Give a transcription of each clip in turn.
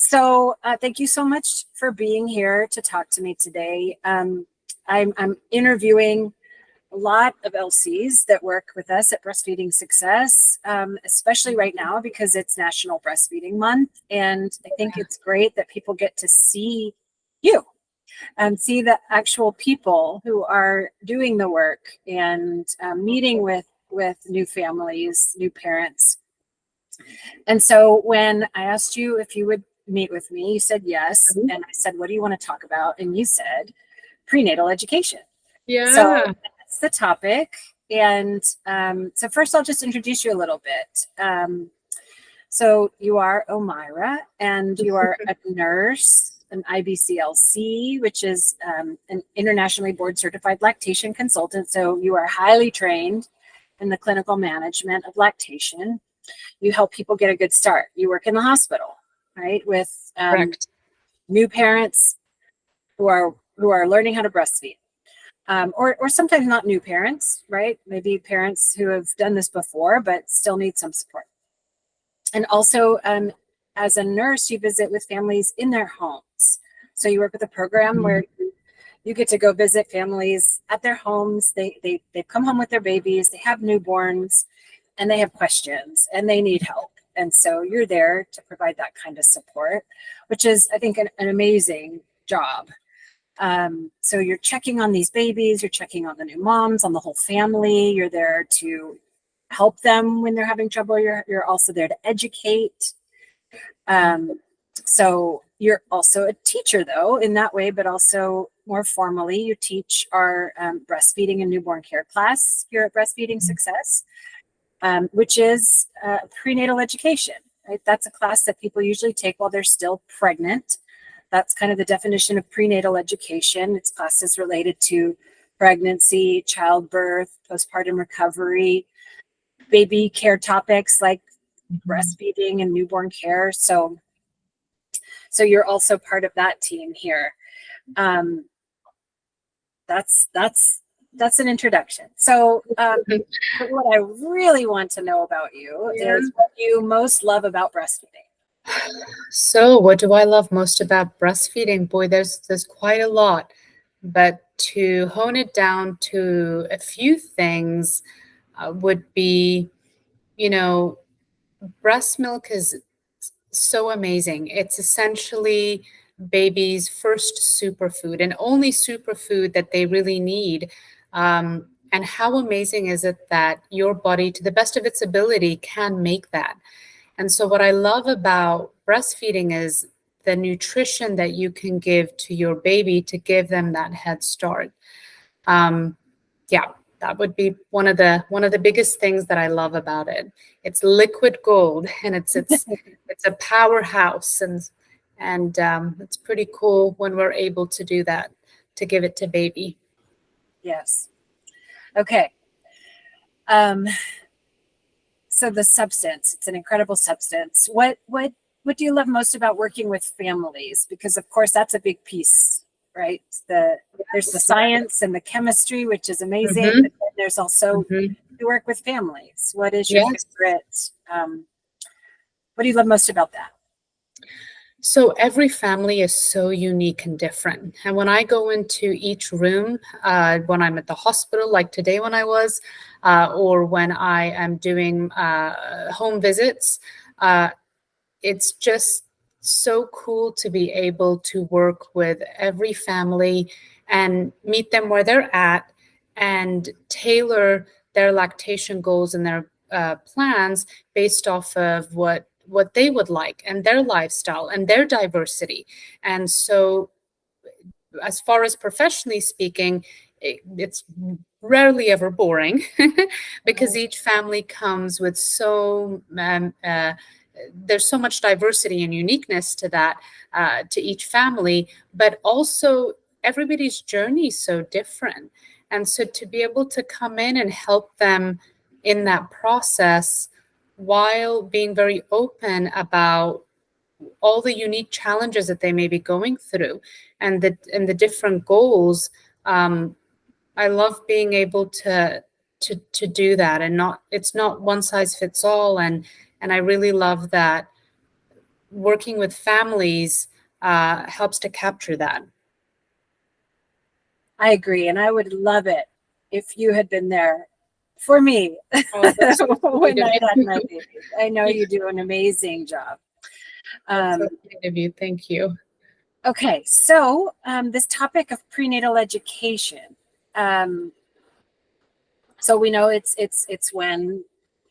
So thank you so much for being here to talk to me today. I'm interviewing a lot of LCs that work with us at Breastfeeding Success, especially right now because it's National Breastfeeding Month. And I think it's great that people get to see you and see the actual people who are doing the work and meeting with new families, new parents. And so when I asked you if you would meet with me, you said yes. And I said, what do you want to talk about? And you said prenatal education. So Yeah. that's the topic. And so first I'll just introduce you a little bit. So you are Omira and you are a nurse, an IBCLC, which is an internationally board certified lactation consultant. So you are highly trained in the clinical management of lactation. You help people get a good start. You work in the hospital, right, with Correct. new parents who are learning how to breastfeed, or sometimes not new parents, right? Maybe parents who have done this before but still need some support. And also, as a nurse, you visit with families in their homes. So you work with a program where you get to go visit families at their homes. They've come home with their babies. They have newborns, and they have questions, and they need help. And so you're there to provide that kind of support, which is, I think, an amazing job. So you're checking on these babies, you're checking on the new moms, on the whole family. You're there to help them when they're having trouble. You're also there to educate. So you're also a teacher, though, in that way, but also more formally, you teach our breastfeeding and newborn care class here at Breastfeeding Success, which is prenatal education, right? That's a class that people usually take while they're still pregnant. That's kind of the definition of prenatal education. It's classes related to pregnancy, childbirth, postpartum recovery, baby care topics like breastfeeding and newborn care. So you're also part of that team here. That's an introduction. So what I really want to know about you is what you most love about breastfeeding. So, what do I love most about breastfeeding? Boy, there's quite a lot, but to hone it down to a few things would be, you know, breast milk is so amazing. It's essentially baby's first superfood and only superfood that they really need. And how amazing is it that your body, to the best of its ability, can make that? And so, what I love about breastfeeding is the nutrition that you can give to your baby to give them that head start. Um, yeah, that would be one of the biggest things that I love about it. It's liquid gold, and it's a powerhouse, and it's pretty cool when we're able to do that, to give it to baby. Yes. Okay. So the substance, it's an incredible substance. What do you love most about working with families? Because of course that's a big piece, right? There's the science and the chemistry, which is amazing, Mhm, but then there's also mhm. you work with families. What is your Yes. favorite? What do you love most about that? So every family is so unique and different. And when I go into each room, when I'm at the hospital, like today when I was, or when I am doing home visits, uh, it's just so cool to be able to work with every family and meet them where they're at and tailor their lactation goals and their plans based off of what they would like and their lifestyle and their diversity. And so, as far as professionally speaking, it's rarely ever boring because each family comes with there's so much diversity and uniqueness to that, to each family, but also everybody's journey is so different. And so to be able to come in and help them in that process while being very open about all the unique challenges that they may be going through and the different goals. I love being able to do that, and not it's not one size fits all. And I really love that working with families helps to capture that. I agree. And I would love it if you had been there for me Oh, that's so sweet when of I you. had my baby. I know Yeah, you do an amazing job. that's so Um, sweet of you. Thank you. okay, so this topic of prenatal education. Um, so we know it's when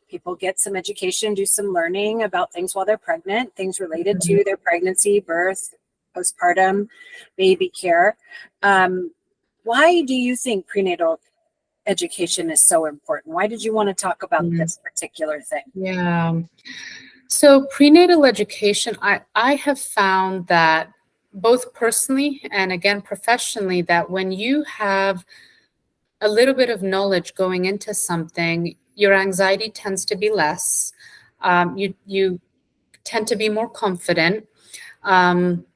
people get some education, do some learning about things while they're pregnant, things related Mhm. to their pregnancy, birth, postpartum, baby care. Um, why do you think prenatal education is so important? Why did you want to talk about Mhm. this particular thing? Yeah. So prenatal education, I have found that both personally and again professionally, that when you have a little bit of knowledge going into something, your anxiety tends to be less. You tend to be more confident. Um,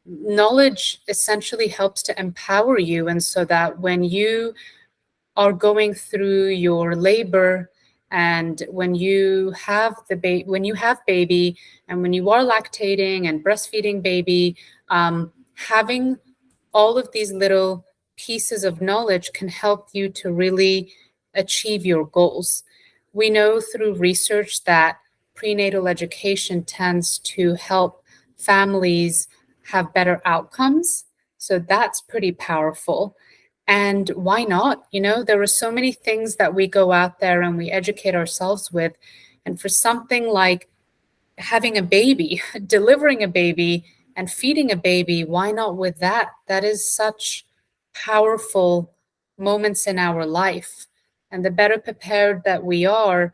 Knowledge essentially helps to empower you, and so that when you are going through your labor and when you have when you have baby and when you are lactating and breastfeeding baby, having all of these little pieces of knowledge can help you to really achieve your goals. We know through research that prenatal education tends to help families have better outcomes. So that's pretty powerful. And why not? You know, there are so many things that we go out there and we educate ourselves with. And for something like having a baby, delivering a baby, and feeding a baby, why not with that? That is such powerful moments in our life. And the better prepared that we are,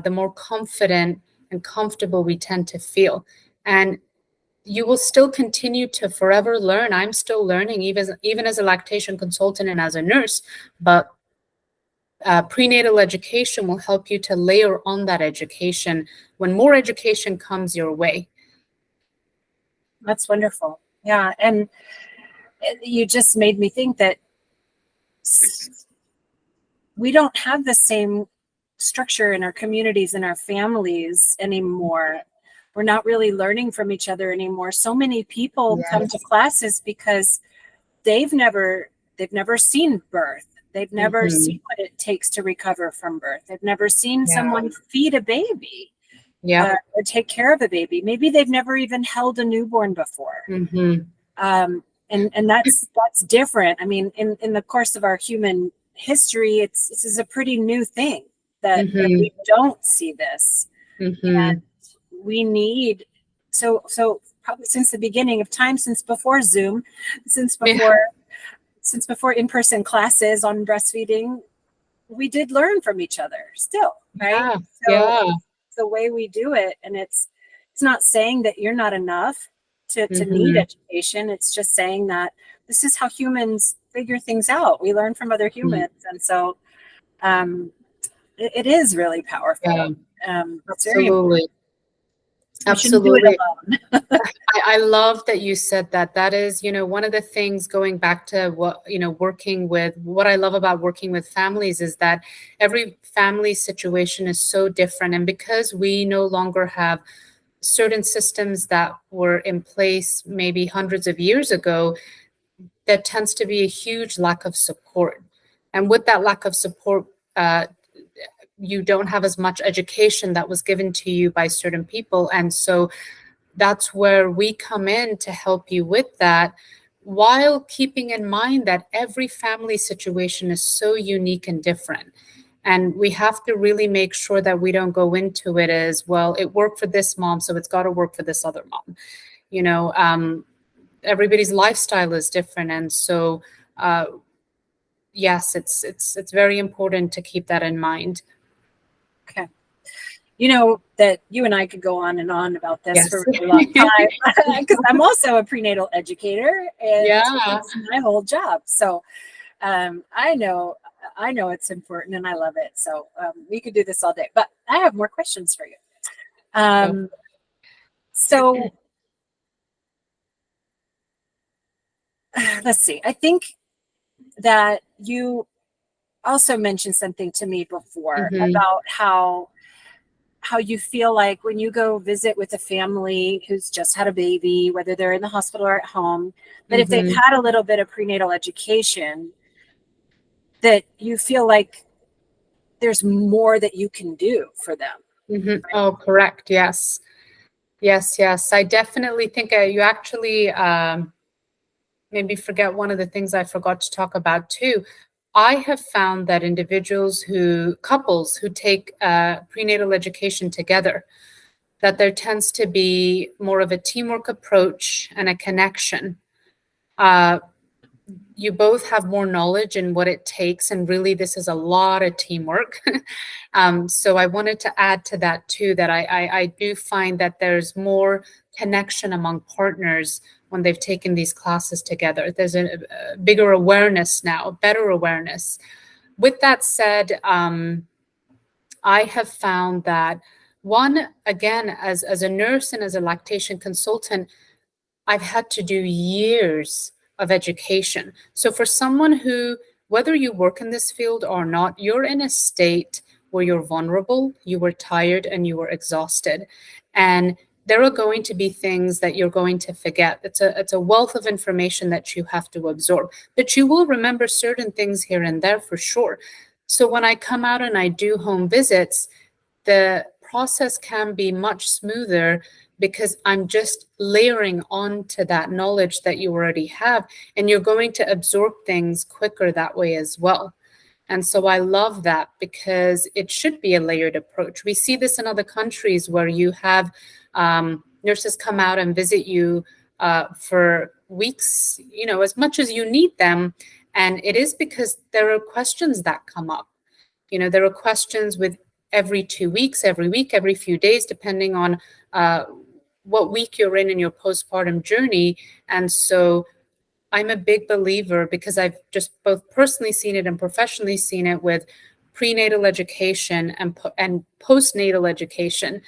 the more confident and comfortable we tend to feel. And you will still continue to forever learn. I'm still learning, even as a lactation consultant and as a nurse. But prenatal education will help you to layer on that education when more education comes your way. That's wonderful. Yeah, and you just made me think that we don't have the same structure in our communities and our families anymore. We're not really learning from each other anymore. So many people come to Yes. classes because they've never they've never seen birth. They've never Mm-hmm. seen what it takes to recover from birth. They've never seen Yeah. someone feed a baby Yeah. or take care of a baby. Maybe they've never even held a newborn before. Mm-hmm. And that's different. I mean, in the course of our human history, this is a pretty new thing that Mm-hmm. we don't see this, Mm-hmm. and we need so probably since the beginning of time, since before Zoom, since Yeah. before since before in-person classes on breastfeeding, we did learn from each other still, right? Yeah. So Yeah. it's the way we do it, and it's not saying that you're not enough to need Mm-hmm. education. It's just saying that this is how humans figure things out. We learn from other Mm-hmm. humans, and so um, it is really Yeah. powerful. It's very important. Absolutely. We shouldn't do it Absolutely. alone. I love that you said that. That is, one of the things going back to what I love about working with families is that every family situation is so different. And because we no longer have certain systems that were in place maybe hundreds of years ago, there tends to be a huge lack of support. And with that lack of support, you don't have as much education that was given to you by certain people. And so that's where we come in to help you with that, while keeping in mind that every family situation is so unique and different. And we have to really make sure that we don't go into it as, well, it worked for this mom, so it's got to work for this other mom. You know, everybody's lifestyle is different. And so, yes, it's very important to keep that in mind. Okay. You know that you and I could go on and on about this Yes. for a really long time because I'm also a prenatal educator and Yeah. it's my whole job. So I know it's important and I love it. So we could do this all day, but I have more questions for you. Um, so let's see. I think that you also mentioned something to me before Hmm. about how how you feel like when you go visit with a family who's just had a baby, whether they're in the hospital or at home, that if they've had a little bit of prenatal education, that you feel like there's more that you can do for them. Oh, correct. Yes. Yes. I definitely think you actually maybe forget one of the things I forgot to talk about too. I have found that couples who take prenatal education together, that there tends to be more of a teamwork approach and a connection. Uh, you both have more knowledge in what it takes, and really this is a lot of teamwork. So I wanted to add to that too, that I do find that there's more connection among partners when they've taken these classes together. There's a bigger awareness now, better awareness. With that said, I have found that one, again, as a nurse and as a lactation consultant, I've had to do years of education. So for someone who, whether you work in this field or not, you're in a state where you're vulnerable, you were tired, and you were exhausted. And there are going to be things that you're going to forget. It's a wealth of information that you have to absorb, but you will remember certain things here and there for sure. So when I come out and I do home visits, the process can be much smoother because I'm just layering on to that knowledge that you already have, and you're going to absorb things quicker that way as well. And so I love that because it should be a layered approach. We see this in other countries where you have nurses come out and visit you for weeks, as much as you need them. And it is because there are questions that come up. There are questions with every 2 weeks, every week, every few days, depending on what week you're in your postpartum journey. And so I'm a big believer, because I've just both personally seen it and professionally seen it with prenatal education and postnatal education.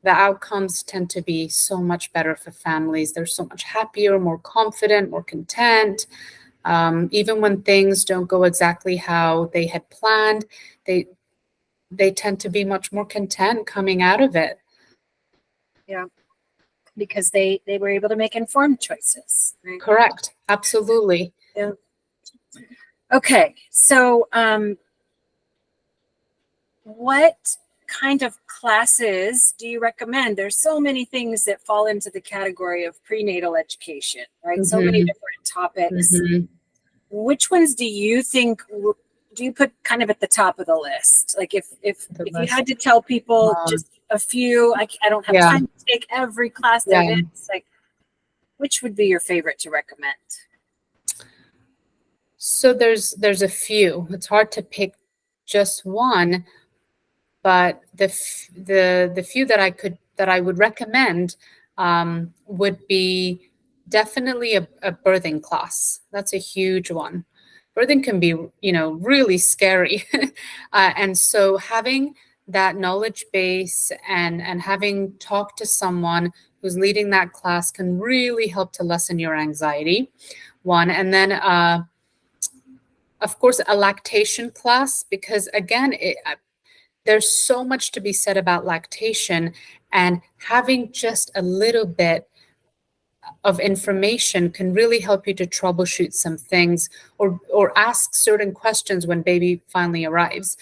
The outcomes tend to be so much better for families. They're so much happier, more confident, more content. Even when things don't go exactly how they had planned, they tend to be much more content coming out of it. Yeah, because they were able to make informed choices. Right? Correct. Absolutely. Yeah. Okay, so what kind of classes do you recommend? There's so many things that fall into the category of prenatal education, right? So many different topics. Which ones do you think do you put kind of at the top of the list? Like if you had to tell people just a few, I don't have time to take every class there is, like, which would be your favorite to recommend? So there's a few. It's hard to pick just one, but the few that I would recommend would be definitely a birthing class. That's a huge one. Birthing can be, really scary. And so having that knowledge base and having talked to someone who's leading that class can really help to lessen your anxiety, one. And then, of course, a lactation class, because again, there's so much to be said about lactation, and having just a little bit of information can really help you to troubleshoot some things or ask certain questions when baby finally arrives.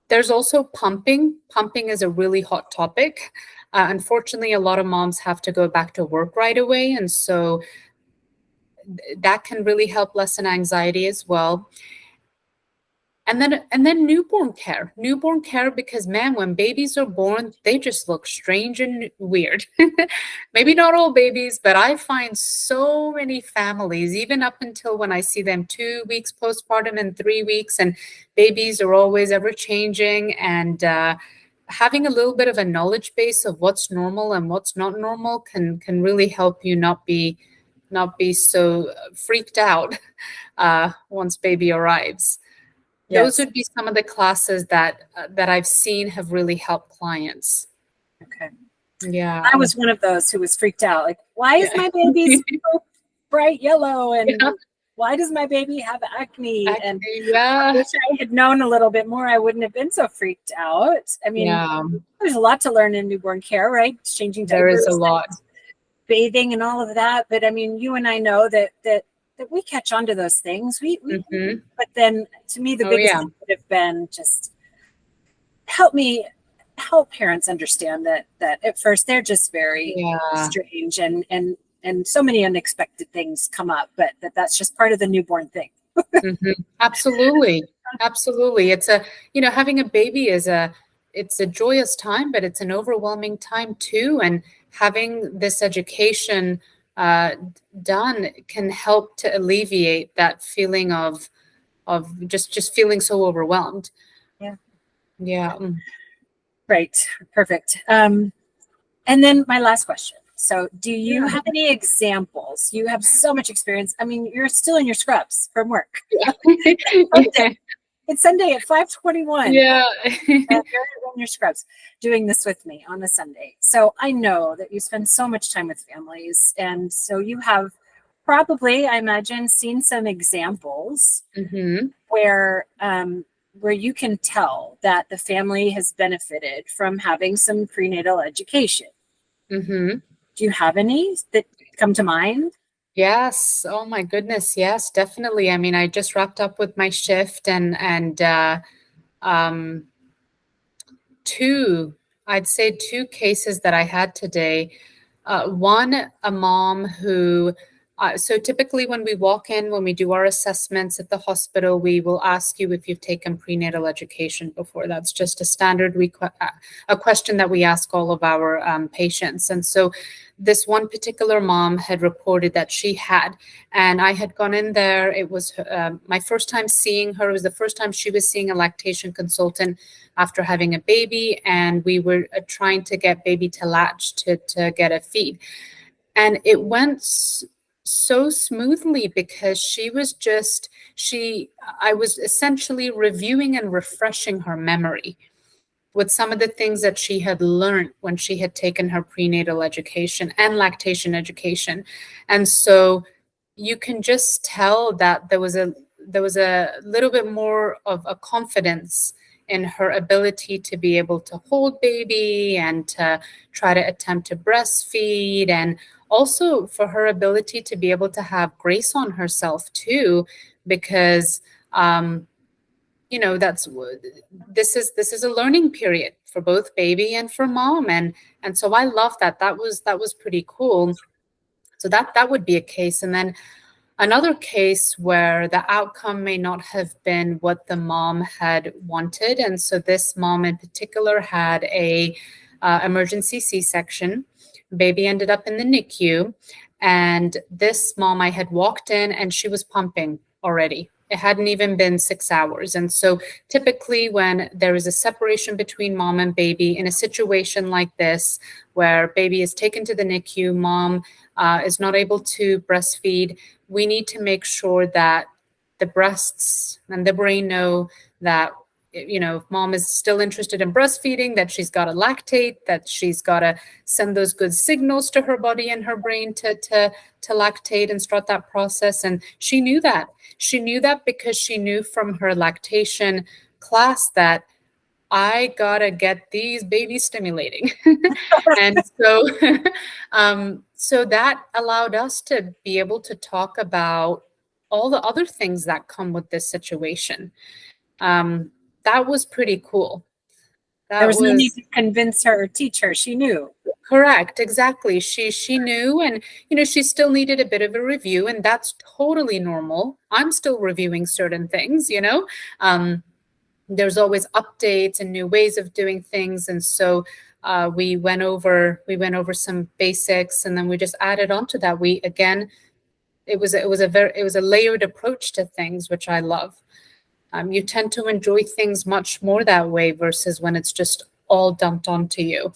There's also pumping. Pumping is a really hot topic. Unfortunately, a lot of moms have to go back to work right away, and so that can really help lessen anxiety as well. And then newborn care, because man, when babies are born, they just look strange and weird. Maybe not all babies, but I find so many families, even up until when I see them 2 weeks postpartum and 3 weeks, and babies are always ever changing. And having a little bit of a knowledge base of what's normal and what's not normal can really help you not be so freaked out once baby arrives. Those would be some of the classes that I've seen have really helped clients. Okay. Yeah. I was one of those who was freaked out. Like, why is my baby so bright yellow? And why does my baby have acne? And I Yeah. wish I had known a little bit more. I wouldn't have been so freaked out. I mean, Yeah. there's a lot to learn in newborn care, right? Changing There is a diapers, lot. bathing, and all of that. But I mean, you and I know that we catch on to those things. Mm-hmm. But then to me, the Oh, biggest yeah. thing would have been just help parents understand that at first they're just very Yeah. strange, and so many unexpected things come up, but that's just part of the newborn thing. Mm-hmm. Absolutely. Absolutely. It's having a baby it's a joyous time, but it's an overwhelming time too. And having this education uh, done can help to alleviate that feeling of just feeling so overwhelmed. Yeah. Yeah. Right. Perfect. And then my last question. So, do you Yeah. have any examples? You have so much experience. I mean, you're still in your scrubs from work. Yeah. Sunday. It's Sunday at 5:21. Yeah. You're in your scrubs doing this with me on a Sunday. So I know that you spend so much time with families. And so you have probably, I imagine, seen some examples Mm-hmm. where you can tell that the family has benefited from having some prenatal education. Mm-hmm. Do you have any that come to mind? Yes. Oh my goodness. Yes, definitely. I mean, I just wrapped up with my shift and um two, I'd say two cases that I had today. One, a mom who, so typically when we walk in, when we do our assessments at the hospital, we will ask you if you've taken prenatal education before. That's just a standard a question that we ask all of our patients. And so this one particular mom had reported that she had, and I had gone in there. It was my first time seeing her. It was the first time she was seeing a lactation consultant after having a baby, and we were trying to get baby to latch to get a feed. And it went so smoothly because I was essentially reviewing and refreshing her memory with some of the things that she had learned when she had taken her prenatal education and lactation education. And so you can just tell that there was a little bit more of a confidence in her ability to be able to hold baby and to try to attempt to breastfeed, and also for her ability to be able to have grace on herself too, because that's this is a learning period for both baby and for mom, and so I love that was pretty cool. So that would be a case. And then another case where the outcome may not have been what the mom had wanted. And so this mom in particular had a emergency C-section. Baby ended up in the NICU. And this mom, I had walked in and she was pumping already. It hadn't even been 6 hours. And so typically when there is a separation between mom and baby in a situation like this, where baby is taken to the NICU, mom is not able to breastfeed, we need to make sure that the breasts and the brain know that if mom is still interested in breastfeeding, that she's got to lactate, that she's got to send those good signals to her body and her brain to lactate and start that process. And she knew that because she knew from her lactation class that I gotta get these babies stimulating. And so so that allowed us to be able to talk about all the other things that come with this situation. um, that was pretty cool. There That was no need was to convince her or teach her. She knew. correct. Exactly. She knew, and she still needed a bit of a review, and that's totally normal. I'm still reviewing certain things. Um, there's always updates and new ways of doing things, and so we went over some basics, and then we just added on to that. We again, it was a layered approach to things, which I love. You tend to enjoy things much more that way versus when it's just all dumped onto you.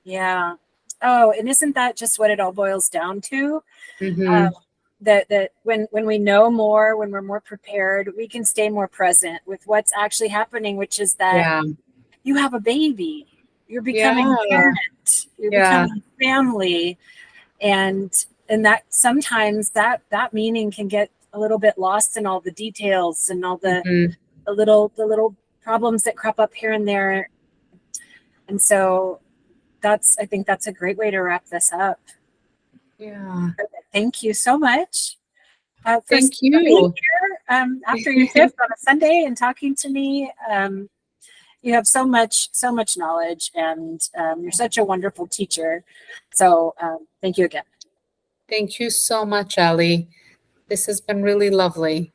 Yeah. Oh, and isn't that just what it all boils down to? Mm-hmm. That when we know more, when we're more prepared, we can stay more present with what's actually happening, which is that Yeah. you have a baby, you're becoming a Yeah. parent, you're Yeah. becoming family, and that sometimes that meaning can get a little bit lost in all the details and all the, Mhm. the little problems that crop up here and there. And so I think that's a great way to wrap this up. Yeah. Thank you so much Thank for being you. here after your shift on a Sunday and talking to me. You have so much knowledge, and you're such a wonderful teacher. So thank you again. Thank you so much, Ali. This has been really lovely.